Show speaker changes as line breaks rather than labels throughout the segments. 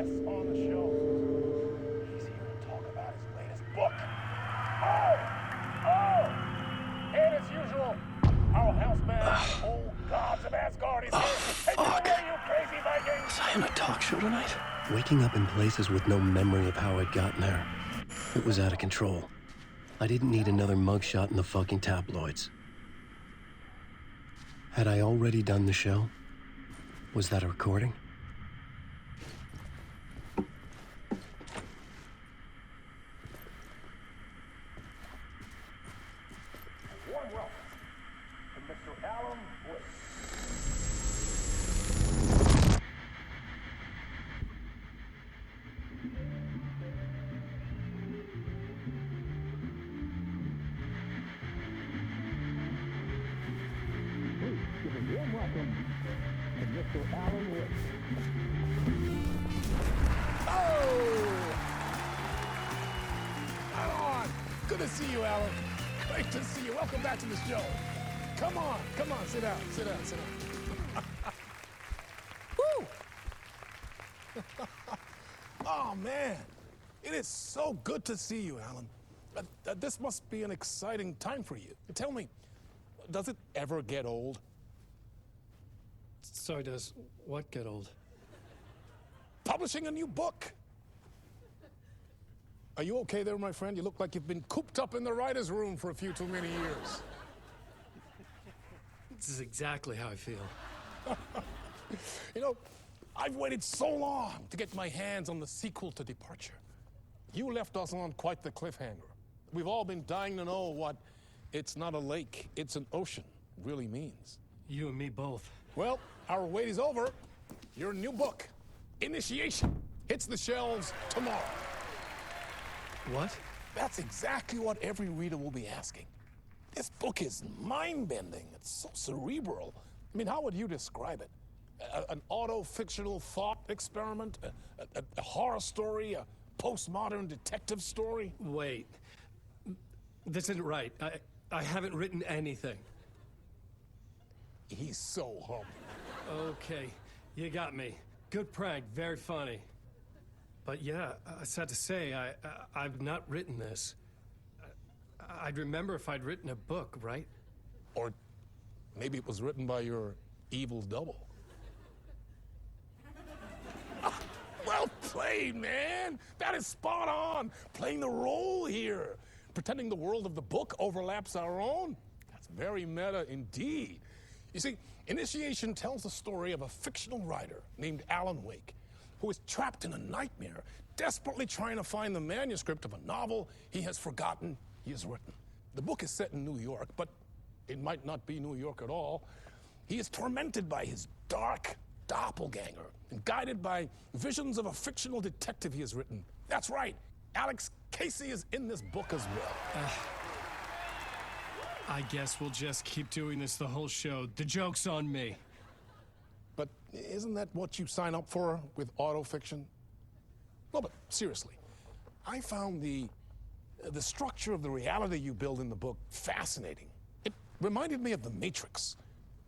this on the shelf. He's here to talk about his latest book. Oh! And as usual, our houseman, old gods of Asgard, is here. Take it away, you crazy Vikings!
Was I on a talk show tonight? Waking up in places with no memory of how I'd gotten there. It was out of control. I didn't need another mugshot in the fucking tabloids. Had I already done the show? Was that a recording?
Warm welcome to Mr. Alan Wake. Give a warm welcome to Mr. Alan Wake. Alan! Good to see you, Alan. Great to see you. Welcome back to the show. Come on, sit down. Woo! Oh, man. It is so good to see you, Alan. This must be an exciting time for you. Tell me, does it ever get old?
Sorry, does what get old?
Publishing a new book. Are you okay there, my friend? You look like you've been cooped up in the writer's room for a few too many years.
This is exactly how I feel.
You know, I've waited so long to get my hands on the sequel to Departure. You left us on quite the cliffhanger. We've all been dying to know what "it's not a lake, it's an ocean" really means.
You and me both.
Well, our wait is over. Your new book, Initiation, hits the shelves tomorrow.
What?
That's exactly what every reader will be asking. This book is mind-bending. It's so cerebral. I mean, how would you describe it? An auto-fictional thought experiment? A horror story? A postmodern detective story?
Wait. This isn't right. I haven't written anything.
He's so humble.
Okay, you got me. Good prank, very funny. But yeah, sad to say, I've not written this. I'd remember if I'd written a book, right?
Or maybe it was written by your evil double. Well played, man! That is spot on! Playing the role here. Pretending the world of the book overlaps our own. That's very meta indeed. You see, Initiation tells the story of a fictional writer named Alan Wake, who is trapped in a nightmare, desperately trying to find the manuscript of a novel he has forgotten he has written. The book is set in New York, but it might not be New York at all. He is tormented by his dark doppelganger and guided by visions of a fictional detective he has written. That's right, Alex Кейси is in this book as well.
I guess we'll just keep doing this the whole show. The joke's on me.
But isn't that what you sign up for with autofiction? No, but seriously, I found the structure of the reality you build in the book fascinating. It reminded me of The Matrix.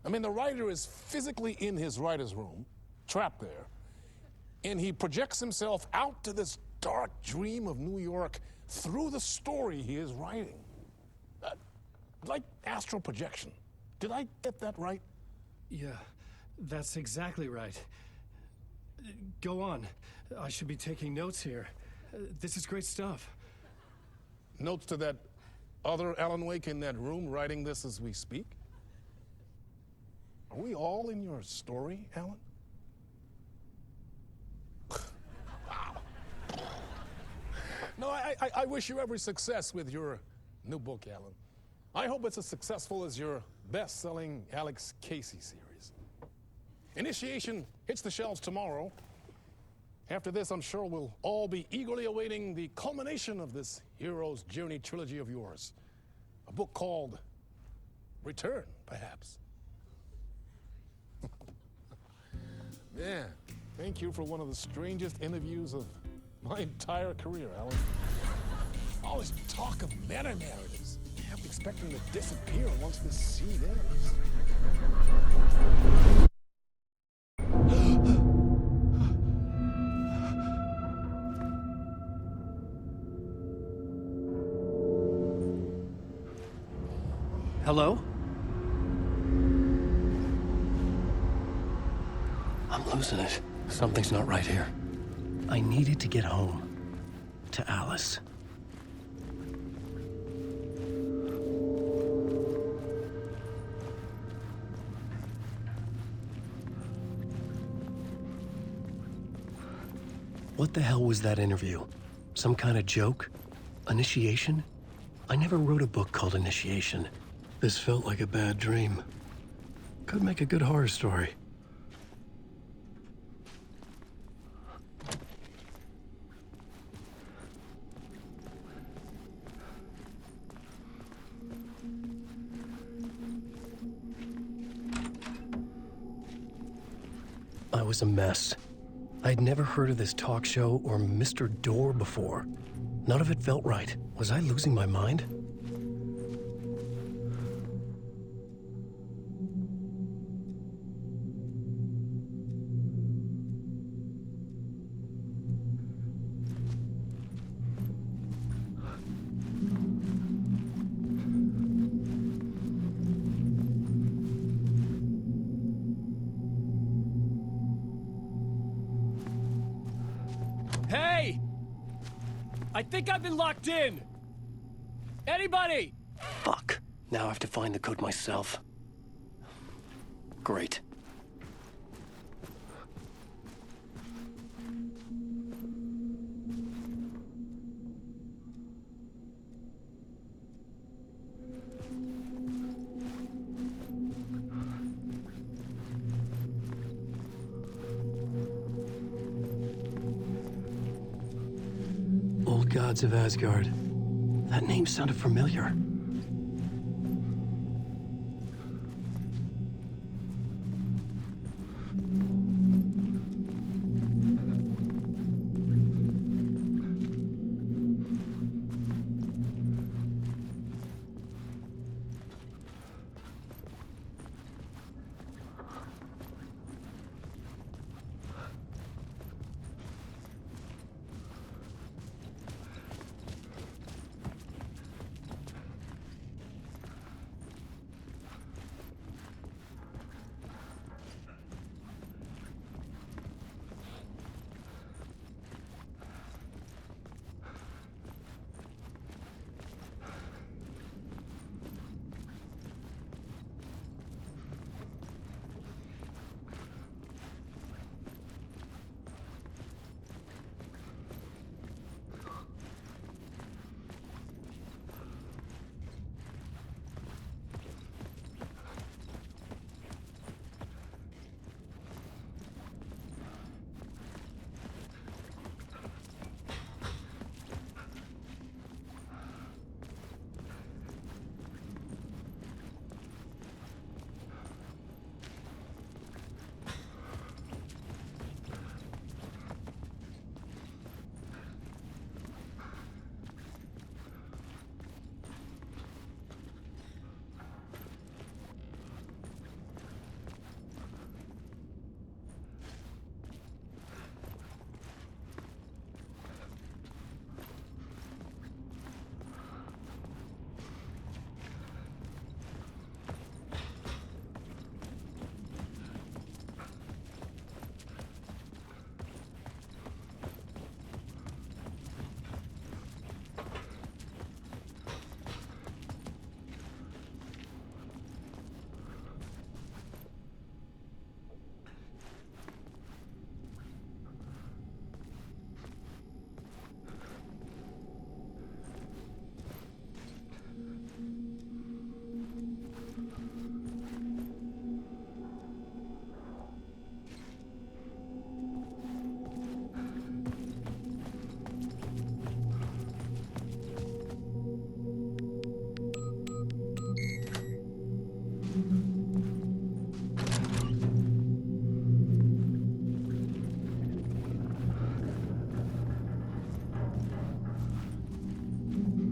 I mean, the writer is physically in his writer's room, trapped there, and he projects himself out to this dark dream of New York through the story he is writing. Like astral projection. Did I get that right?
Yeah, that's exactly right. Go on. I should be taking notes here. This is great stuff.
Notes to that other Alan Wake in that room writing this as we speak? Are we all in your story, Alan? Wow. No, I wish you every success with your new book, Alan. I hope it's as successful as your best-selling Alex Кейси series. Initiation hits the shelves tomorrow. After this, I'm sure we'll all be eagerly awaiting the culmination of this hero's journey trilogy of yours. A book called Return, perhaps. Man, thank you for one of the strangest interviews of my entire career, Alan. All this talk of meta-narratives. I'm expecting to disappear once this scene ends.
Hello? I'm losing it. Something's not right here. I needed to get home. To Alice. What the hell was that interview? Some kind of joke? Initiation? I never wrote a book called Initiation. This felt like a bad dream. Could make a good horror story. I was a mess. I'd never heard of this talk show or Mr. Door before. None of it felt right. Was I losing my mind?
Hey! I think I've been locked in! Anybody?
Fuck. Now I have to find the code myself. Great. Old Gods of Asgard. That name sounded familiar.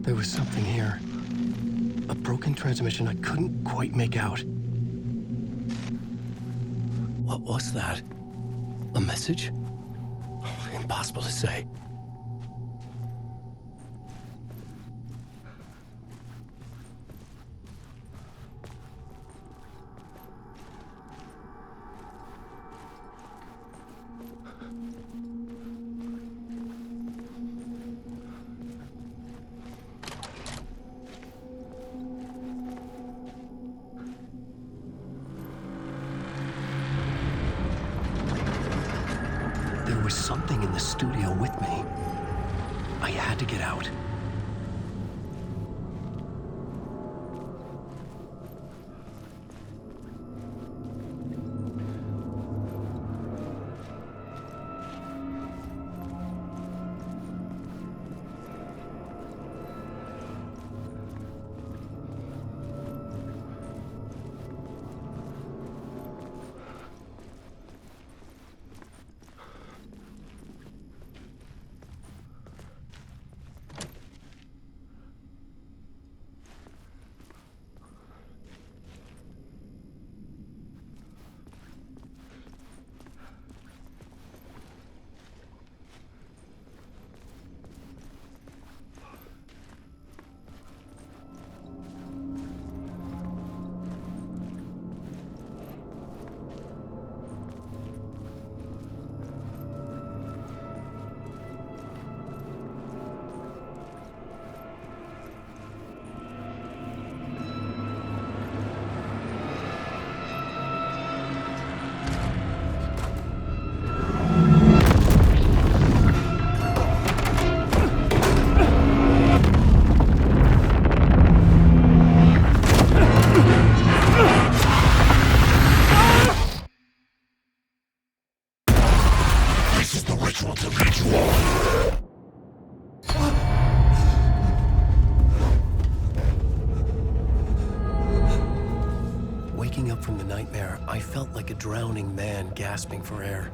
There was something here. A broken transmission I couldn't quite make out. What was that? A message? Impossible to say.
something in the studio with me. I had to get out. Waking up from the nightmare, I felt like a drowning man gasping for air.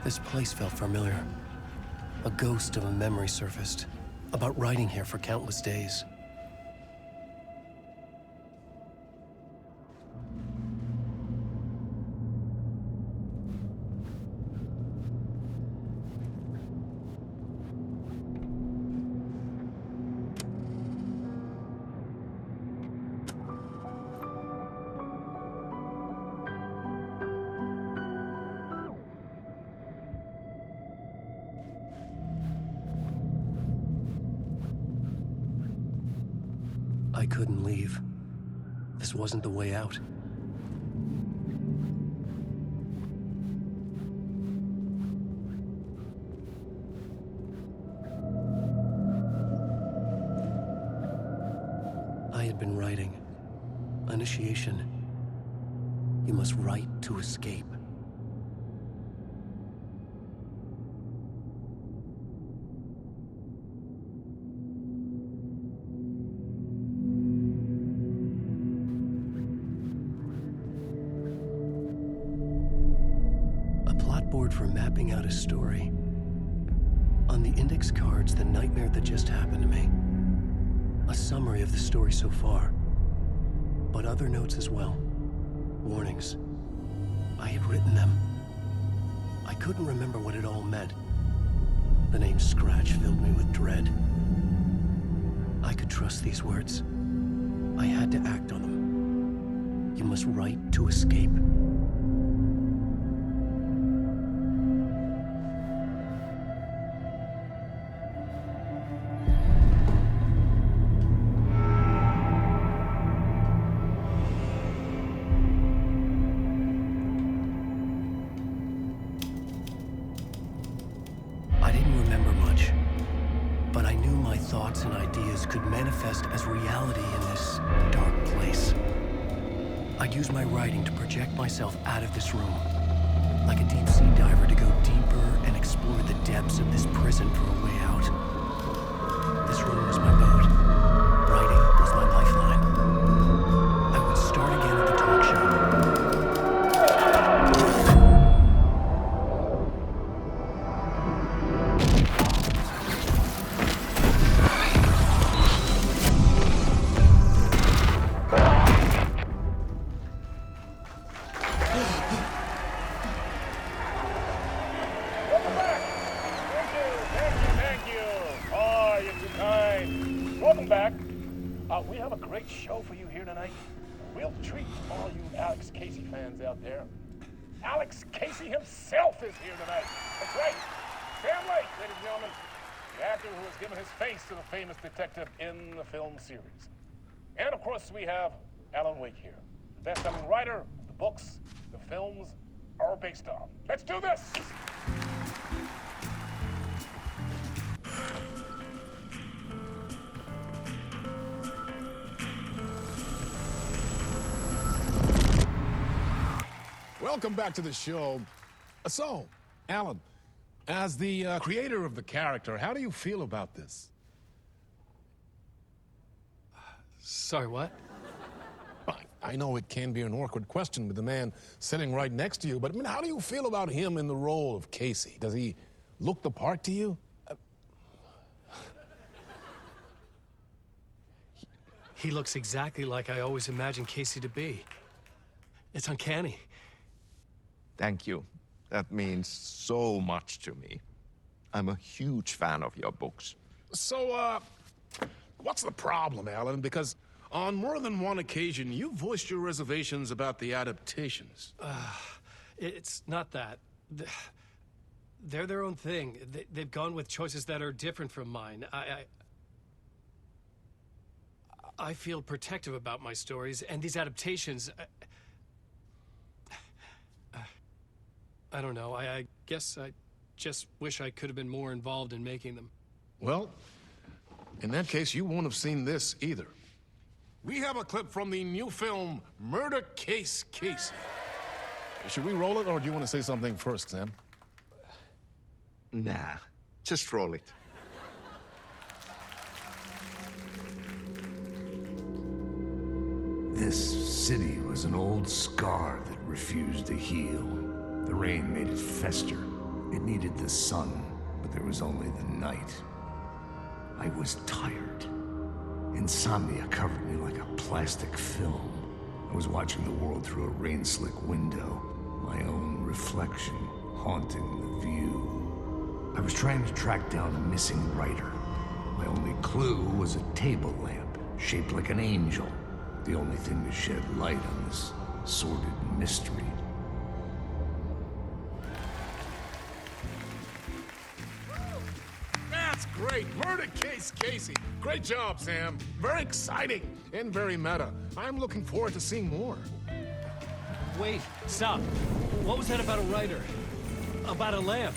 This place felt familiar. A ghost of a memory surfaced, about riding here for countless days. I couldn't leave. This wasn't the way out. I had been writing. Initiation. You must write to escape. For mapping out a story. On the index cards, the nightmare that just happened to me. A summary of the story so far, but other notes as well. Warnings. I had written them. I couldn't remember what it all meant. The name Scratch filled me with dread. I could trust these words. I had to act on them. You must write to escape. And ideas could manifest as reality in this dark place. I'd use my writing to project myself out of this room, like a deep-sea diver to go deeper and explore the depths of this prison for a way out. This room was my boat. Writing was my lifeline. I would start again at the talk show.
We have a great show for you here tonight. A real treat for all you Alex Кейси fans out there. Alex Кейsi himself is here tonight. That's right. Sam Lake, ladies and gentlemen, the actor who has given his face to the famous detective in the film series. And of course, we have Alan Wake here, the best-selling writer of the books, the films, are based on. Let's do this! Welcome back to the show. So, Alan, as the creator of the character, how do you feel about this?
Sorry, what?
I know it can be an awkward question with the man sitting right next to you, but I mean, how do you feel about him in the role of Casey? Does he look the part to you?
He looks exactly like I always imagined Casey to be. It's uncanny.
Thank you. That means so much to me. I'm a huge fan of your books.
So, what's the problem, Alan? Because on more than one occasion, you voiced your reservations about the adaptations.
It's not that. They're their own thing. They've gone with choices that are different from mine. I feel protective about my stories, and these adaptations... I don't know. I guess I just wish I could have been more involved in making them.
Well, in that case, you won't have seen this either. We have a clip from the new film, Murder Case Casey. Should we roll it, or do you want to say something first, Sam?
Nah, just roll it.
This city was an old scar that refused to heal. The rain made it fester. It needed the sun, but there was only the night. I was tired. Insomnia covered me like a plastic film. I was watching the world through a rain-slick window, my own reflection haunting the view. I was trying to track down a missing writer. My only clue was a table lamp, shaped like an angel, the only thing to shed light on this sordid mystery.
That's great! Murder Case Casey! Great job, Sam. Very exciting and very meta. I'm looking forward to seeing more.
Wait, stop. What was that about a writer? About a lamp?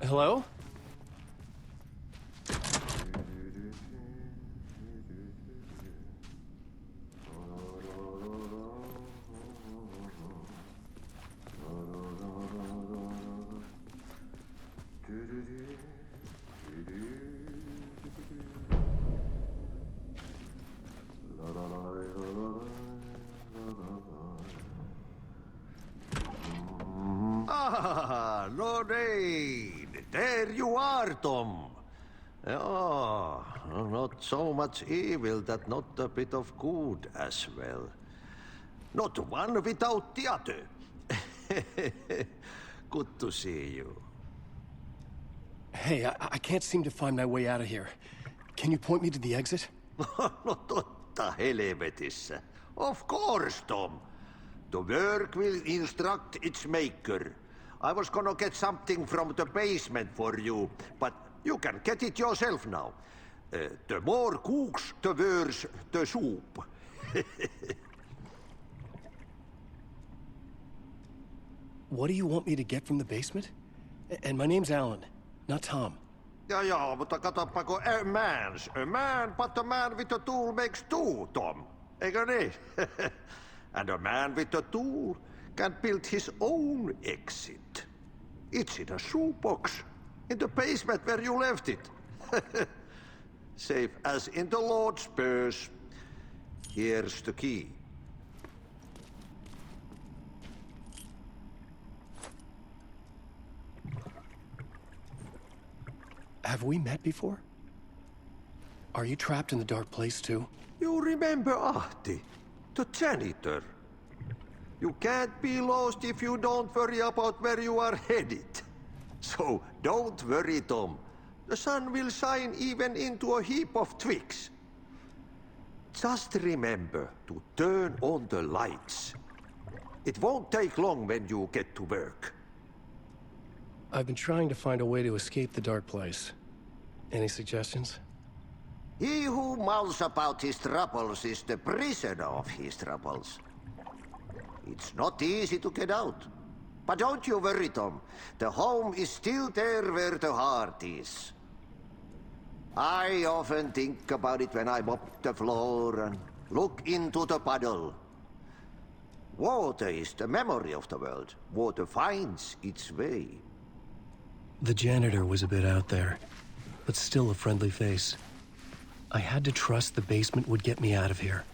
Hello?
Ah, Lorraine! There you are, Tom. Oh, not so much evil that not a bit of good as well. Not one without the other. Good to see you.
Hey, I can't seem to find my way out of here. Can you point me to the exit?
No totta helvetissä. Of course, Tom. The work will instruct its maker. I was gonna get something from the basement for you, but you can get it yourself now. The more cooks, the worse the soup.
What do you want me to get from the basement? And my name's Alan, not Tom.
Ja, mutta katoppa kun a man, but a man with a tool makes two, Tom. Eikö niin? And a man with a tool can build his own exit. It's in a shoebox, in the basement where you left it. Safe as in the Lord's purse. Here's the key.
Have we met before? Are you trapped in the dark place too?
You remember Ahti, the janitor. You can't be lost if you don't worry about where you are headed. So don't worry, Tom. The sun will shine even into a heap of twigs. Just remember to turn on the lights. It won't take long when you get to work.
I've been trying to find a way to escape the dark place. Any suggestions?
He who mulls about his troubles is the prisoner of his troubles. It's not easy to get out. But don't you worry, Tom. The home is still there where the heart is. I often think about it when I mop the floor and look into the puddle. Water is the memory of the world. Water finds its way.
The janitor was a bit out there, but still a friendly face. I had to trust the basement would get me out of here.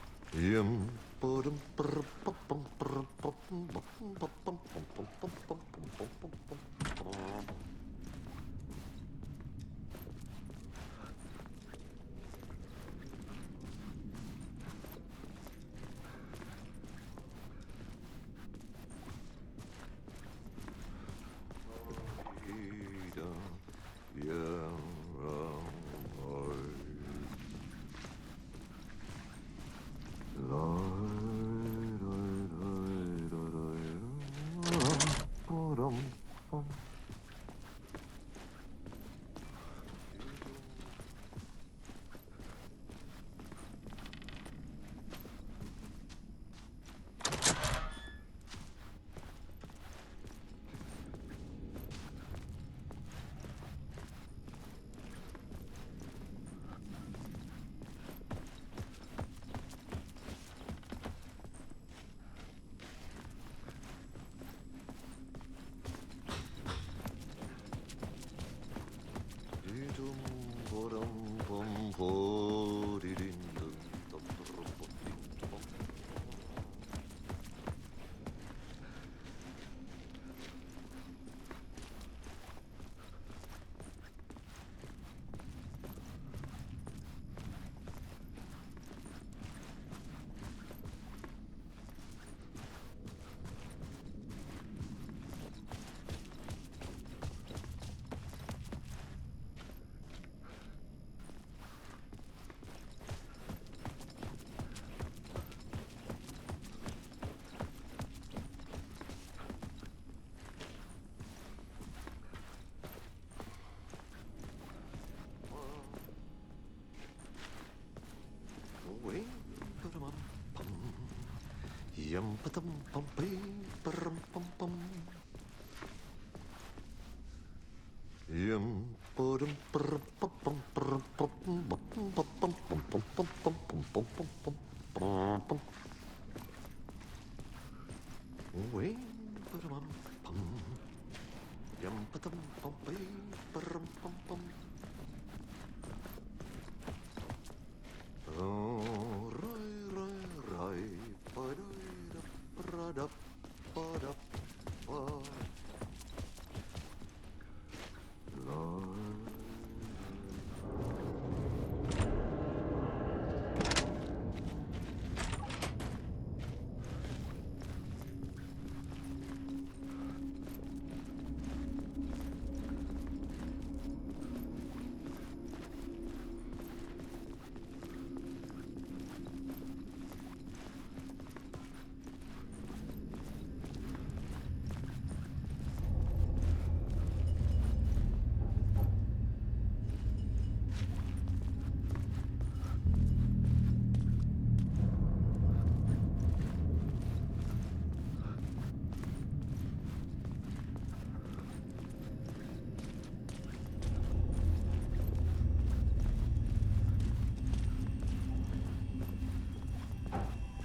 Wing, ba-dum, pum. Yum, ba-dum, pum, bee, ba-dum, pum, pum. Oh, rai, ba-da, ba-da, ba-da, ba.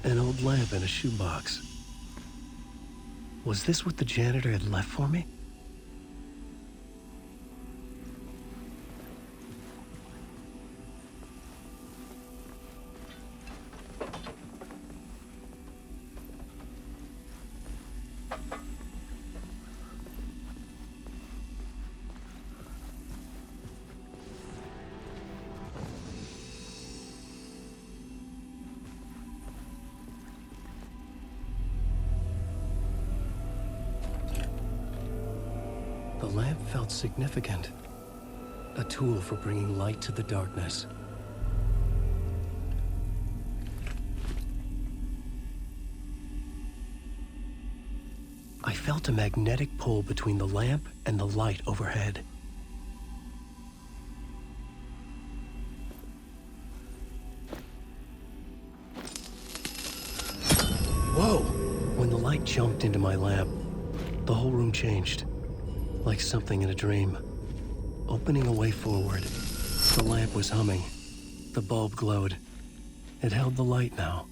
An old lamp in a shoebox. Was this what the janitor had left for me? The lamp felt significant. A tool for bringing light to the darkness. I felt a magnetic pull between the lamp and the light overhead. Whoa! When the light jumped into my lamp, the whole room changed. Like something in a dream. Opening a way forward, the lamp was humming. The bulb glowed. It held the light now.